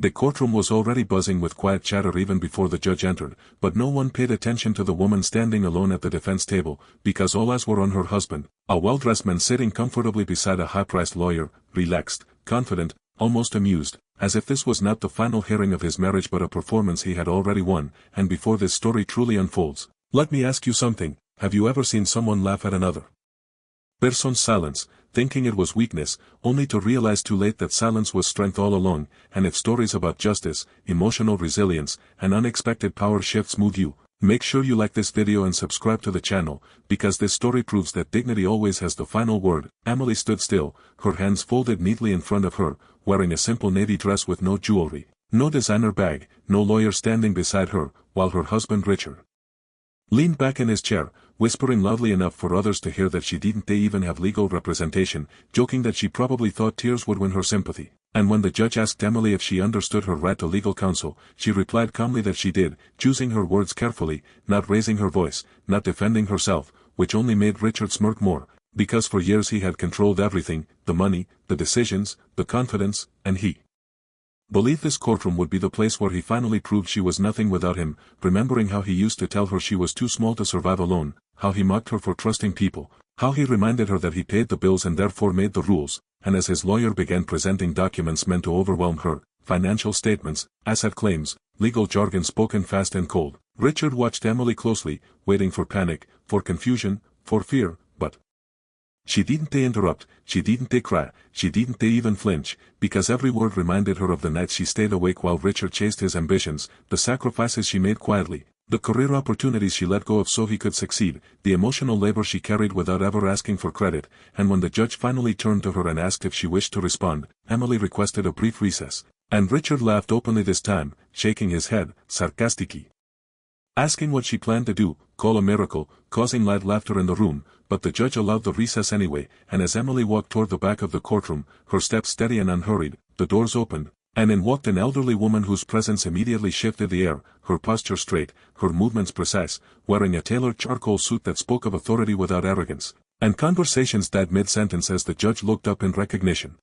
The courtroom was already buzzing with quiet chatter even before the judge entered, but no one paid attention to the woman standing alone at the defense table, because all eyes were on her husband, a well-dressed man sitting comfortably beside a high-priced lawyer, relaxed, confident, almost amused, as if this was not the final hearing of his marriage but a performance he had already won. And before this story truly unfolds, let me ask you something: have you ever seen someone laugh at another person's silence, thinking it was weakness, only to realize too late that silence was strength all along? And if stories about justice, emotional resilience, and unexpected power shifts move you, make sure you like this video and subscribe to the channel, because this story proves that dignity always has the final word. Emily stood still, her hands folded neatly in front of her, wearing a simple navy dress with no jewelry, no designer bag, no lawyer standing beside her, while her husband Richard leaned back in his chair, whispering loudly enough for others to hear that she didn't even have legal representation, joking that she probably thought tears would win her sympathy. And when the judge asked Emily if she understood her right to legal counsel, she replied calmly that she did, choosing her words carefully, not raising her voice, not defending herself, which only made Richard smirk more, because for years he had controlled everything: the money, the decisions, the confidence, and he believed this courtroom would be the place where he finally proved she was nothing without him, remembering how he used to tell her she was too small to survive alone, how he mocked her for trusting people, how he reminded her that he paid the bills and therefore made the rules. And as his lawyer began presenting documents meant to overwhelm her, financial statements, asset claims, legal jargon spoken fast and cold, Richard watched Emily closely, waiting for panic, for confusion, for fear, but she didn't interrupt, she didn't cry, she didn't even flinch, because every word reminded her of the nights she stayed awake while Richard chased his ambitions, the sacrifices she made quietly, the career opportunities she let go of so he could succeed, the emotional labor she carried without ever asking for credit. And when the judge finally turned to her and asked if she wished to respond, Emily requested a brief recess. And Richard laughed openly this time, shaking his head, sarcastically, asking what she planned to do, call a miracle, causing light laughter in the room. But the judge allowed the recess anyway, and as Emily walked toward the back of the courtroom, her steps steady and unhurried, the doors opened, and in walked an elderly woman whose presence immediately shifted the air, her posture straight, her movements precise, wearing a tailored charcoal suit that spoke of authority without arrogance. And conversations died mid-sentence as the judge looked up in recognition.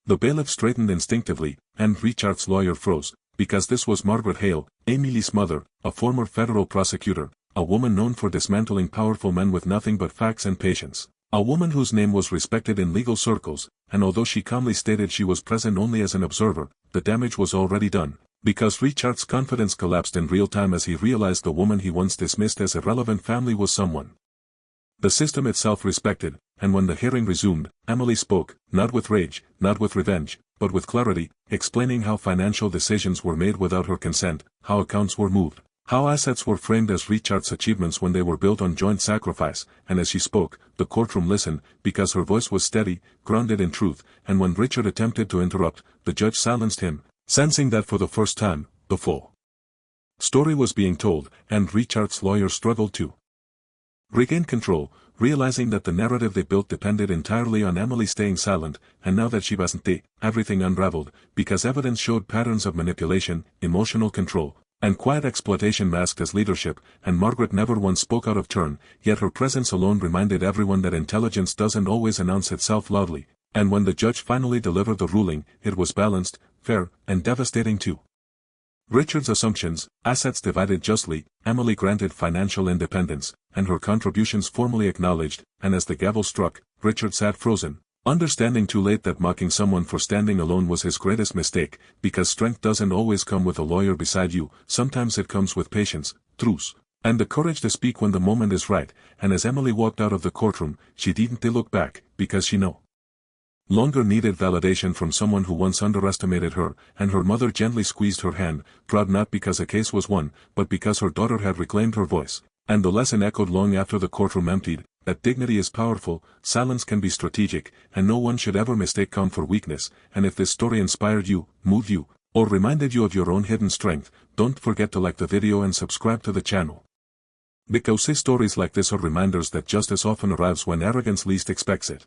The bailiff straightened instinctively, and Richard's lawyer froze, because this was Margaret Hale, Emily's mother, a former federal prosecutor, a woman known for dismantling powerful men with nothing but facts and patience, a woman whose name was respected in legal circles. And although she calmly stated she was present only as an observer, the damage was already done, because Richard's confidence collapsed in real time as he realized the woman he once dismissed as irrelevant family was someone the system itself respected. And when the hearing resumed, Emily spoke, not with rage, not with revenge, but with clarity, explaining how financial decisions were made without her consent, how accounts were moved, how assets were framed as Richard's achievements when they were built on joint sacrifice. And as she spoke, the courtroom listened, because her voice was steady, grounded in truth. And when Richard attempted to interrupt, the judge silenced him, sensing that for the first time, the full story was being told. And Richard's lawyer struggled to regain control, realizing that the narrative they built depended entirely on Emily staying silent. And now that she wasn't, everything unraveled, because evidence showed patterns of manipulation, emotional control, and quiet exploitation masked as leadership. And Margaret never once spoke out of turn, yet her presence alone reminded everyone that intelligence doesn't always announce itself loudly. And when the judge finally delivered the ruling, it was balanced, fair, and devastating too. Richard's assumptions, assets divided justly, Emily granted financial independence, and her contributions formally acknowledged. And as the gavel struck, Richard sat frozen, understanding too late that mocking someone for standing alone was his greatest mistake, because strength doesn't always come with a lawyer beside you, sometimes it comes with patience, truth, and the courage to speak when the moment is right. And as Emily walked out of the courtroom, she didn't look back, because she no longer needed validation from someone who once underestimated her. And her mother gently squeezed her hand, proud not because a case was won, but because her daughter had reclaimed her voice. And the lesson echoed long after the courtroom emptied, that dignity is powerful, silence can be strategic, and no one should ever mistake calm for weakness. And if this story inspired you, moved you, or reminded you of your own hidden strength, don't forget to like the video and subscribe to the channel. Because stories like this are reminders that justice often arrives when arrogance least expects it.